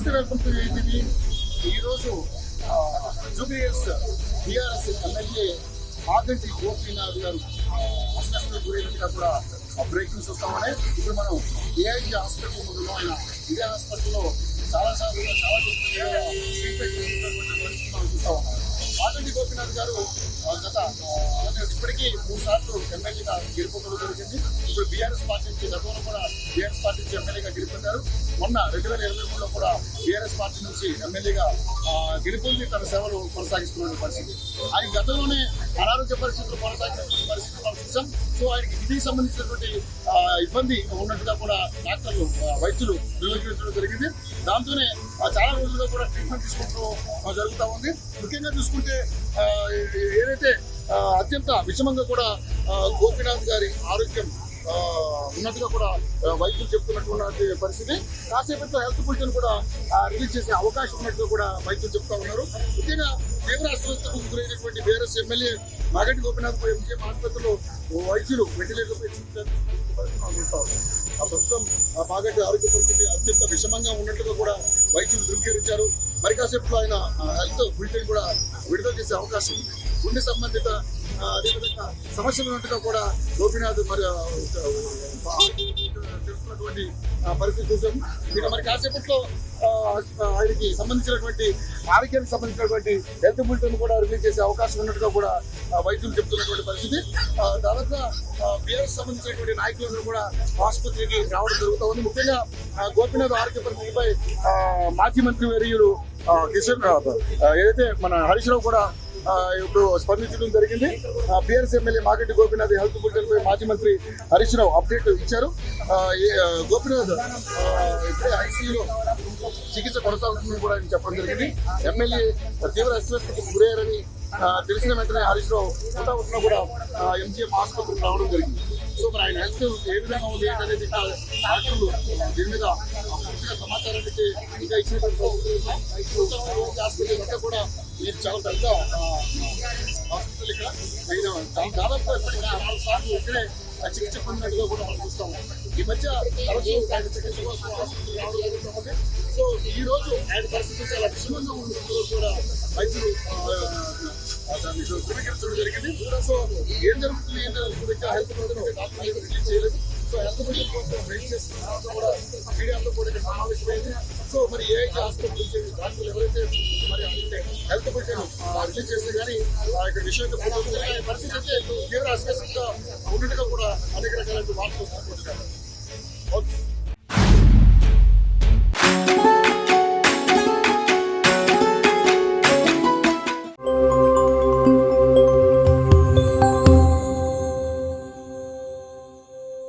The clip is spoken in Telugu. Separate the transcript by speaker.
Speaker 1: నమస్తే, వెల్కమ్ టు ఏటీవీ. ఈరోజు జూబ్లీహిల్స్ బీఆర్ఎస్ ఎమ్మెల్యే మాగంటి గోపీనాథ్ గారు అసలు గురైనట్టుగా కూడా బ్రేక్ న్యూస్ వస్తా ఉన్నాయి. ఇప్పుడు మనం ఏఐజీ హాస్పిటల్ ముందు ఆయన ఇదే హాస్పిటల్లో చాలాసార్లు చూస్తా ఉన్నాం. మాగంటి గోపీనాథ్ గారు ఇప్పటికీ 3 సార్లు ఎమ్మెల్యేగా గెలుపొందడం జరిగింది. ఇప్పుడు బీఆర్ఎస్ పార్టీ నుంచి గతంలో కూడా బీఆర్ఎస్ పార్టీ నుంచి ఎమ్మెల్యేగా గెలుపొందారు. మొన్న 2023లో కూడా బీఆర్ఎస్ పార్టీ నుంచి ఎమ్మెల్యేగా గెలుపొంది తన సేవలు కొనసాగిస్తున్న పరిస్థితి. ఆయన గతంలోనే అనారోగ్య పరిస్థితులు కొనసాగినటువంటి పరిస్థితి మనం చూసాం. సో ఆయనకి ఇది సంబంధించినటువంటి ఇబ్బంది ఉన్నట్టుగా కూడా డాక్టర్లు వైద్యులు ధృవీకరించడం జరిగింది. దాంతోనే చాలా రోజులుగా కూడా ట్రీట్మెంట్ తీసుకుంటూ జరుగుతూ ఉంది. ముఖ్యంగా చూసుకుంటే ఏదైతే అత్యంత విషమంగా కూడా గోపీనాథ్ గారి ఆరోగ్యం ఉన్నట్టుగా కూడా వైద్యులు చెప్తున్నటువంటి పరిస్థితి. కాసేపట్లో హెల్త్ బులెటిన్ కూడా రిలీజ్ చేసే అవకాశం ఉన్నట్టుగా కూడా వైద్యులు చెప్తా ఉన్నారు. ముఖ్యంగా తీవ్ర అస్వస్థతకు గురైనటువంటి BRS MLA Maganti Gopinath MGM ఆసుపత్రిలో వైద్యులు వెంటిలేటర్పై చూస్తూ ఉన్నారు. ప్రస్తుతం మాగంటి ఆరోగ్య పరిస్థితి అత్యంత విషమంగా ఉన్నట్టుగా కూడా వైద్యులు ధృవీకరించారు. మరి కాసేపట్లో ఆయన హెల్త్ బులెటిన్ కూడా విడుదల చేసే అవకాశం ఉంది. గుండె సంబంధిత అదేవిధంగా సమస్యలు ఉన్నట్టుగా కూడా గోపీనాథ్ మరి తెలుసుకున్నటువంటి పరిస్థితి చూసాం. ఇక మరి కాసేపట్లో ఆయనకి సంబంధించినటువంటి ఆరోగ్యానికి సంబంధించినటువంటి హెల్త్ బులెటిన్ కూడా రిలీజ్ చేసే అవకాశం ఉన్నట్టుగా కూడా వైద్యులు చెప్తున్నటువంటి పరిస్థితి. దాదాపుగా బీఆర్ఎస్ సంబంధించినటువంటి నాయకులందరూ కూడా ఆసుపత్రికి రావడం జరుగుతూ ఉంది. ముఖ్యంగా గోపీనాథ్ ఆరోగ్య పరిస్థితిపై మాజీ మంత్రి వర్యులు కిషన్ ఏదైతే మన హరీష్ రావు కూడా ఇప్పుడు స్పందించడం జరిగింది. BRS MLA Maganti Gopinath health bulletin పై మాజీ మంత్రి హరీష్ రావు అప్డేట్ ఇచ్చారు. గోపీనాథ్ ఇప్పుడే ఐసీయూలో చికిత్స కొనసాగుతుందని కూడా ఆయన చెప్పడం జరిగింది. ఎమ్మెల్యే తీవ్ర అస్వస్థతకు గురయ్యారని తెలిసిన వెంటనే హరీష్ రావు హుటాహుటిన కూడా ఎంజీఎం ఆసుపత్రికి రావడం జరిగింది. సో మరి ఆయన హెల్త్ ఏ విధంగా ఉంది అనేది డాక్టర్లు దీని మీద పూర్తిగా సమాచారానికి ఇంకా ఇచ్చినటువంటి హాస్పిటల్ అంతా కూడా ఇది చాలా పెద్ద హాస్పిటల్. ఇక్కడ ఆయన దాదాపు ఇప్పటికీ 4 సార్లు ఇక్కడే చికిత్స పొందినట్టుగా కూడా మనం చూస్తాము. ఈ మధ్య తరచూ ఆయన చికిత్స కోసం హాస్పిటల్ రావడం జరుగుతుంది. సో ఈ రోజు ఆయన పరిస్థితి చాలా విషమంగా ఉన్నప్పుడు కూడా వైద్యులు ధృవీకరించడం జరిగింది. సో ఏం జరుగుతుంది హెల్త్ డాక్టర్ రిలీజ్ చేయలేదు. సో హెల్త్ బులెటిన్ కోసం వెయిట్ చేస్తున్న కూడా మీడియాతో కూడా ఇక్కడ సమావేశమైంది. సో మరి ఏఐజీ హాస్పిటల్ నుంచి డాక్టర్లు ఎవరైతే మరి హెల్త్ బులెటిన్ రిలీజ్ చేస్తే కానీ ఇక్కడ విషయంగా పరిస్థితి అయితే తీవ్ర అస్వస్థతగా ఉన్నట్టుగా కూడా అనేక రకాల వార్తలు వస్తున్నటువంటి